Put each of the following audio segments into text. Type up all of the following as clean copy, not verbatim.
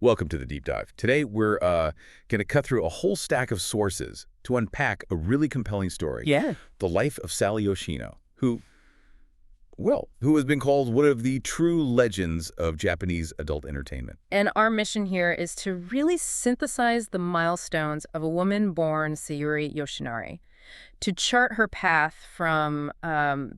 Welcome to the Deep Dive. Today, we're going to cut through a whole stack of sources to unpack a really compelling story. Yeah. The life of Sally Yoshino, who has been called one of the true legends of Japanese adult entertainment. And our mission here is to really synthesize the milestones of a woman born Sayuri Yoshinari, to chart her path from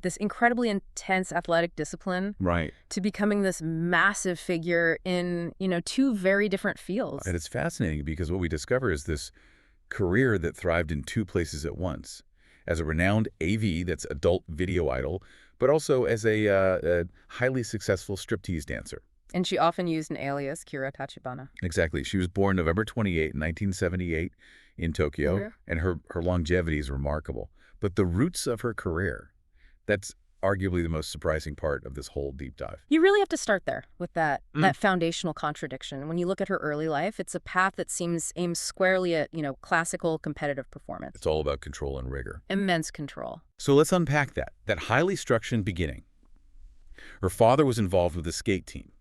this incredibly intense athletic discipline Right. to becoming this massive figure in, two very different fields. And it's fascinating because what we discover is this career that thrived in two places at once. As a renowned AV, that's adult video idol, but also as a highly successful striptease dancer. And she often used an alias, Kira Tachibana. Exactly. She was born November 28, 1978 in Tokyo, Okay. and her longevity is remarkable. But the roots of her career, that's arguably the most surprising part of this whole deep dive. You really have to start there with that foundational contradiction. When you look at her early life, it's a path that seems aimed squarely at, classical competitive performance. It's all about control and rigor. Immense control. So let's unpack that highly structured beginning. Her father was involved with the skate team,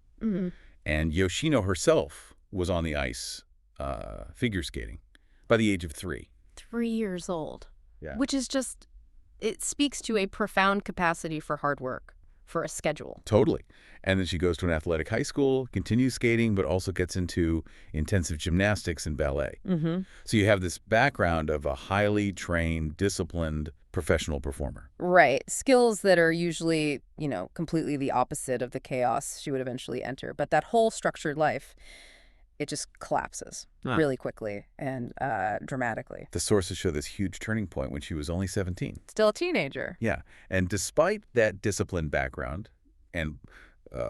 and Yoshino herself was on the ice figure skating by the age of 3. 3 years old. Yeah. Which is just, it speaks to a profound capacity for hard work, for a schedule. Totally. And then she goes to an athletic high school, continues skating, but also gets into intensive gymnastics and ballet. So you have this background of a highly trained, disciplined professional performer. Right. Skills that are usually, completely the opposite of the chaos she would eventually enter. But that whole structured life, it just collapses really quickly and dramatically. The sources show this huge turning point when she was only 17. Still a teenager. Yeah. And despite that disciplined background, and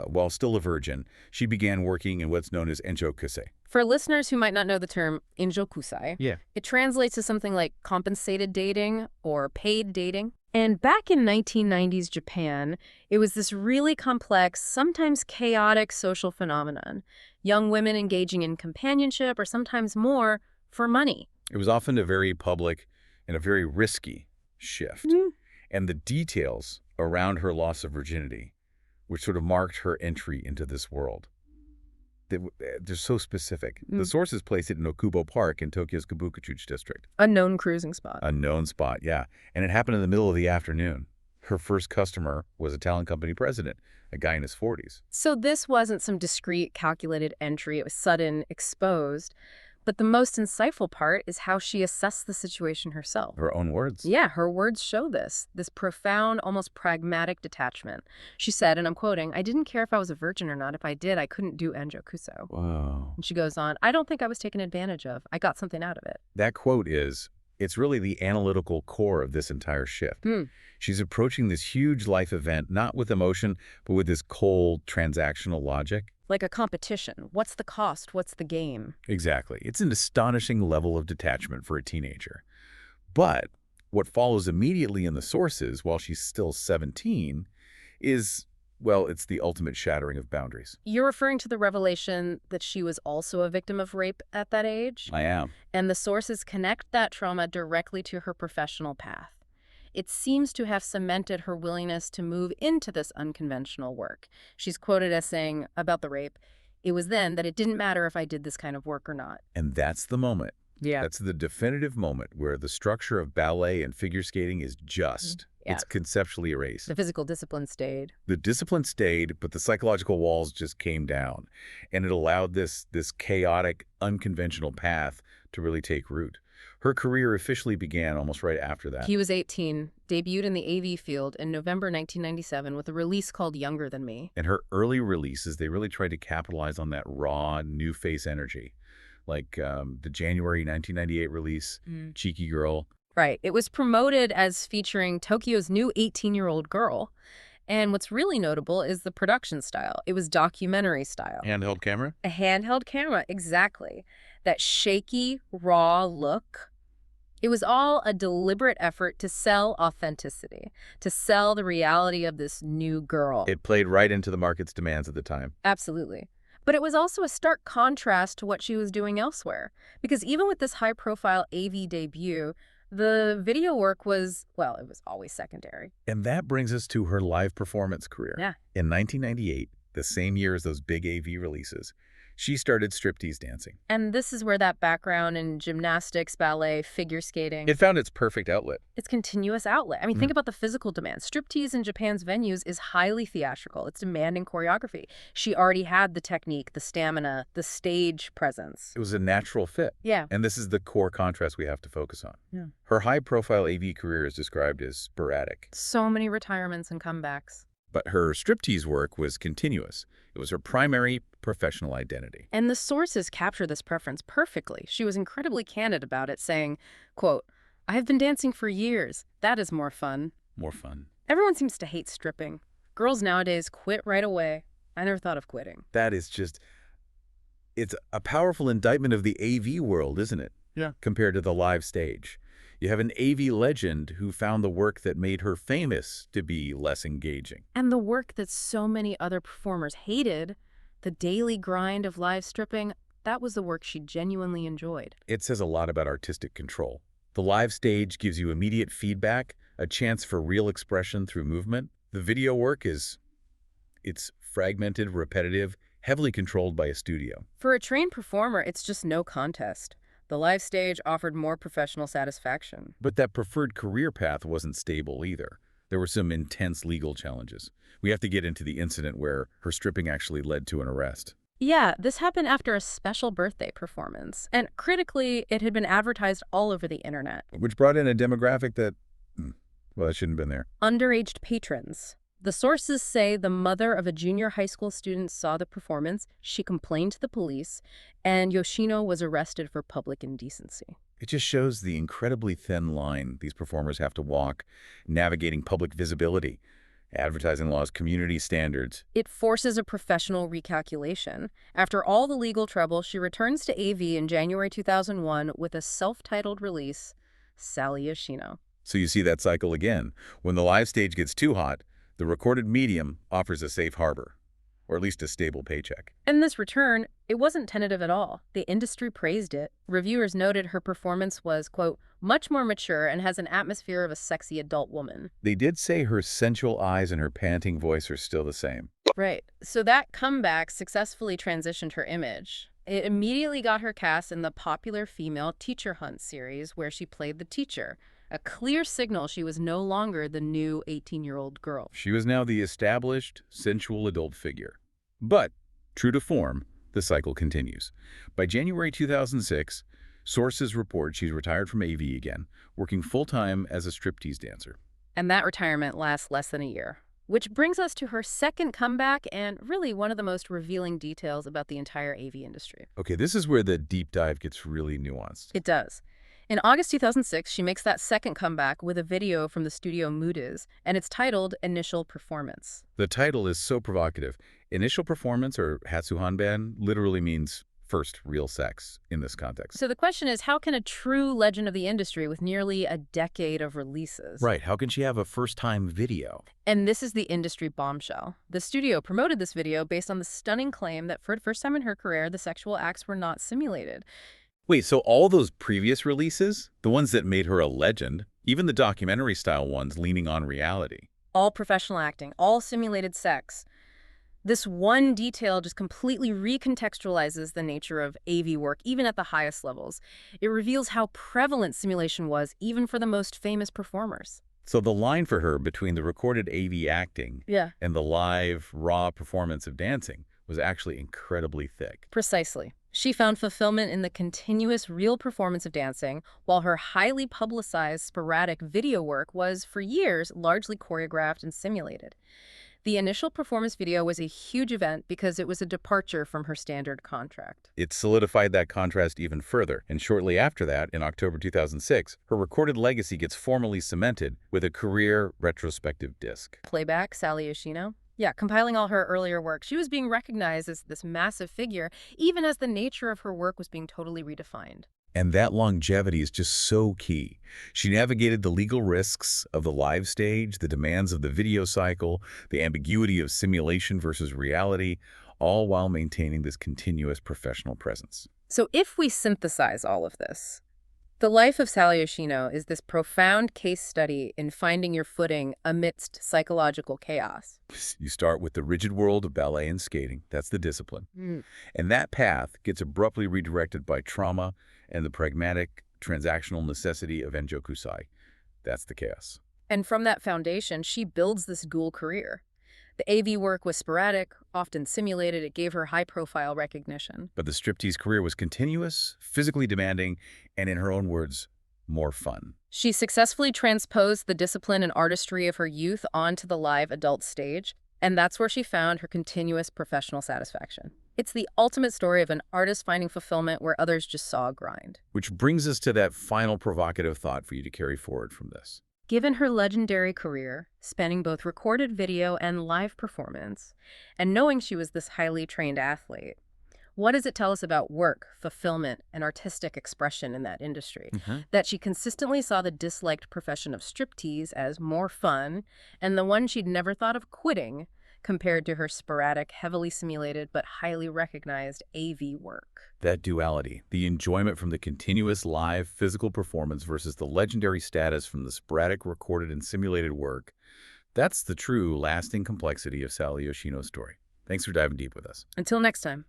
while still a virgin, she began working in what's known as enjokusei. For listeners who might not know the term injokusai, Yeah. it translates to something like compensated dating or paid dating. And back in 1990s Japan, it was this really complex, sometimes chaotic social phenomenon. Young women engaging in companionship or sometimes more for money. It was often a very public and a very risky shift. And the details around her loss of virginity, which sort of marked her entry into this world, they're so specific. The sources place it in Okubo Park in Tokyo's Kabukicho district. A known cruising spot. A known spot, yeah. And it happened in the middle of the afternoon. Her first customer was a talent company president, a guy in his 40s. So this wasn't some discreet, calculated entry. It was sudden, exposed. But the most insightful part is how she assessed the situation herself. Her own words. Yeah, her words show this profound, almost pragmatic detachment. She said, and I'm quoting, "I didn't care if I was a virgin or not. If I did, I couldn't do enjokuso." Wow. And she goes on, "I don't think I was taken advantage of. I got something out of it." That quote it's really the analytical core of this entire shift. She's approaching this huge life event, not with emotion, but with this cold, transactional logic. Like a competition. What's the cost? What's the game? Exactly. It's an astonishing level of detachment for a teenager. But what follows immediately in the sources, while she's still 17, is, well, it's the ultimate shattering of boundaries. You're referring to the revelation that she was also a victim of rape at that age? I am. And the sources connect that trauma directly to her professional path. It seems to have cemented her willingness to move into this unconventional work. She's quoted as saying about the rape, "It was then that it didn't matter if I did this kind of work or not." And that's the moment. Yeah. That's the definitive moment where the structure of ballet and figure skating is just. Yeah. It's conceptually erased. The physical discipline stayed. The discipline stayed, but the psychological walls just came down. And it allowed this chaotic, unconventional path to really take root. Her career officially began almost right after that. He was 18, debuted in the AV field in November 1997 with a release called Younger Than Me. And her early releases, they really tried to capitalize on that raw, new face energy. Like the January 1998 release, Cheeky Girl. Right. It was promoted as featuring Tokyo's new 18-year-old girl. And what's really notable is the production style. It was documentary style. Handheld camera? A handheld camera, exactly. That shaky, raw look. It was all a deliberate effort to sell authenticity, to sell the reality of this new girl. It played right into the market's demands at the time. Absolutely. But it was also a stark contrast to what she was doing elsewhere. Because even with this high-profile AV debut, the video work was, well, it was always secondary. And that brings us to her live performance career. Yeah. In 1998, the same year as those big AV releases, She started striptease dancing. And this is where that background in gymnastics, ballet, figure skating, It found its perfect outlet. it's continuous outlet. I mean, think about the physical demands. Striptease in Japan's venues is highly theatrical. It's demanding choreography. She already had the technique, the stamina, the stage presence. It was a natural fit. Yeah. And this is the core contrast we have to focus on. Yeah. Her high-profile AV career is described as sporadic. So many retirements and comebacks. But her striptease work was continuous. It was her primary professional identity. And the sources capture this preference perfectly. She was incredibly candid about it, saying, quote, "I have been dancing for years. That is more fun." More fun. Everyone seems to hate stripping. Girls nowadays quit right away. I never thought of quitting. That is just... It's a powerful indictment of the AV world, isn't it? Yeah. Compared to the live stage. You have an AV legend who found the work that made her famous to be less engaging. And the work that so many other performers hated, the daily grind of live stripping, that was the work she genuinely enjoyed. It says a lot about artistic control. The live stage gives you immediate feedback, a chance for real expression through movement. The video work it's fragmented, repetitive, heavily controlled by a studio. For a trained performer, it's just no contest. The live stage offered more professional satisfaction. But that preferred career path wasn't stable either. There were some intense legal challenges. We have to get into the incident where her stripping actually led to an arrest. Yeah, this happened after a special birthday performance. And critically, it had been advertised all over the internet. Which brought in a demographic that, well, that shouldn't have been there. Underage patrons. The sources say the mother of a junior high school student saw the performance, she complained to the police, and Yoshino was arrested for public indecency. It just shows the incredibly thin line these performers have to walk, navigating public visibility, advertising laws, community standards. It forces a professional recalculation. After all the legal trouble, she returns to AV in January 2001 with a self-titled release, Sally Yoshino. So you see that cycle again. When the live stage gets too hot, the recorded medium offers a safe harbor, or at least a stable paycheck. And this return, it wasn't tentative at all. The industry praised it. Reviewers noted her performance was, quote, much more mature and has an atmosphere of a sexy adult woman. They did say her sensual eyes and her panting voice are still the same. Right. So that comeback successfully transitioned her image. It immediately got her cast in the popular female Teacher Hunt series where she played the teacher. A clear signal she was no longer the new 18-year-old girl. She was now the established, sensual adult figure. But, true to form, the cycle continues. By January 2006, sources report she's retired from AV again, working full-time as a striptease dancer. And that retirement lasts less than a year. Which brings us to her second comeback and really one of the most revealing details about the entire AV industry. Okay, this is where the deep dive gets really nuanced. It does. In August 2006, she makes that second comeback with a video from the studio Moody's, and it's titled Initial Performance. The title is so provocative. Initial performance, or Hatsuhanban, literally means first real sex in this context. So the question is, how can a true legend of the industry with nearly a decade of releases? Right, how can she have a first-time video? And this is the industry bombshell. The studio promoted this video based on the stunning claim that for the first time in her career, the sexual acts were not simulated. Wait, so all those previous releases, the ones that made her a legend, even the documentary-style ones leaning on reality? All professional acting, all simulated sex. This one detail just completely recontextualizes the nature of AV work, even at the highest levels. It reveals how prevalent simulation was, even for the most famous performers. So the line for her between the recorded AV acting and the live, raw performance of dancing was actually incredibly thick. Precisely. She found fulfillment in the continuous real performance of dancing, while her highly publicized sporadic video work was, for years, largely choreographed and simulated. The initial performance video was a huge event because it was a departure from her standard contract. It solidified that contrast even further, and shortly after that, in October 2006, her recorded legacy gets formally cemented with a career retrospective disc. Playback, Sally Yoshino. Yeah, compiling all her earlier work, she was being recognized as this massive figure, even as the nature of her work was being totally redefined. And that longevity is just so key. She navigated the legal risks of the live stage, the demands of the video cycle, the ambiguity of simulation versus reality, all while maintaining this continuous professional presence. So if we synthesize all of this, The life of Sally Yoshino is this profound case study in finding your footing amidst psychological chaos. You start with the rigid world of ballet and skating. That's the discipline. Mm. And that path gets abruptly redirected by trauma and the pragmatic, transactional necessity of enjokusai. That's the chaos. And from that foundation, she builds this dual career. The AV work was sporadic, often simulated. It gave her high-profile recognition. But the striptease career was continuous, physically demanding, and in her own words, more fun. She successfully transposed the discipline and artistry of her youth onto the live adult stage, and that's where she found her continuous professional satisfaction. It's the ultimate story of an artist finding fulfillment where others just saw a grind. Which brings us to that final provocative thought for you to carry forward from this. Given her legendary career, spanning both recorded video and live performance, and knowing she was this highly trained athlete, what does it tell us about work, fulfillment, and artistic expression in that industry? That she consistently saw the disliked profession of striptease as more fun, and the one she'd never thought of quitting, compared to her sporadic, heavily simulated, but highly recognized AV work. That duality, the enjoyment from the continuous live physical performance versus the legendary status from the sporadic recorded and simulated work, that's the true lasting complexity of Sally Yoshino's story. Thanks for diving deep with us. Until next time.